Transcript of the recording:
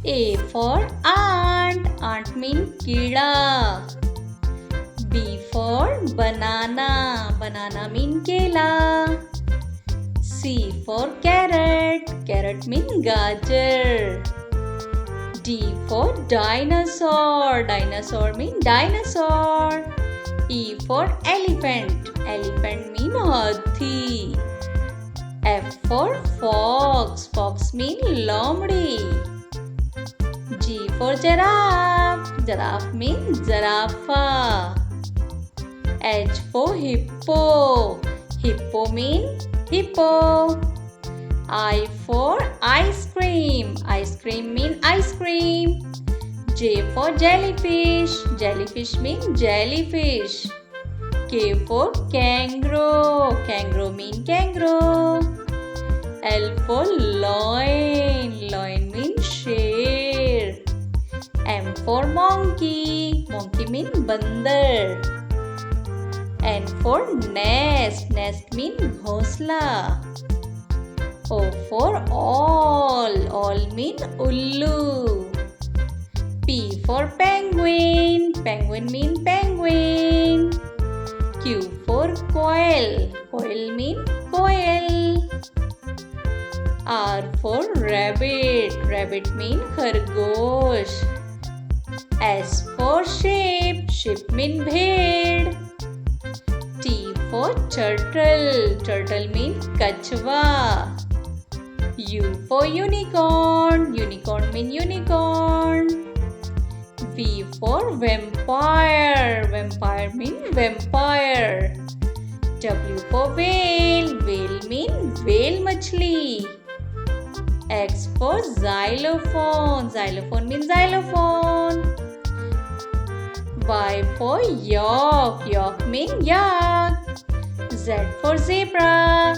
A for ant. Ant means kida. B for banana. Banana means kela. C for carrot. Carrot means gajar. D for dinosaur. Dinosaur means dinosaur. E for elephant. Elephant means hathi. F for fox. Fox means lomdi. G for giraffe. Giraffe means zarafa. H for hippo. Hippo means hippo. I for ice cream. Ice cream means ice cream. J for jellyfish. Jellyfish means jellyfish. K for kangaroo. Kangaroo means kangaroo. L for lion. Lion means sher. M for monkey. Monkey means bandar. N for nest. Nest means ghosla. O for all. All means ullu. P for penguin. Penguin means penguin. Q for quail. Quail means quail. R for rabbit. Rabbit means khargosh. S for sheep. Sheep means bhed. T for turtle. Turtle means kachwa. U for unicorn. Unicorn means unicorn. V for vampire. Vampire means vampire. W for whale. Whale means whale machli. X for xylophone. Xylophone means xylophone. Y for yak. Yak means yak. Z for zebra.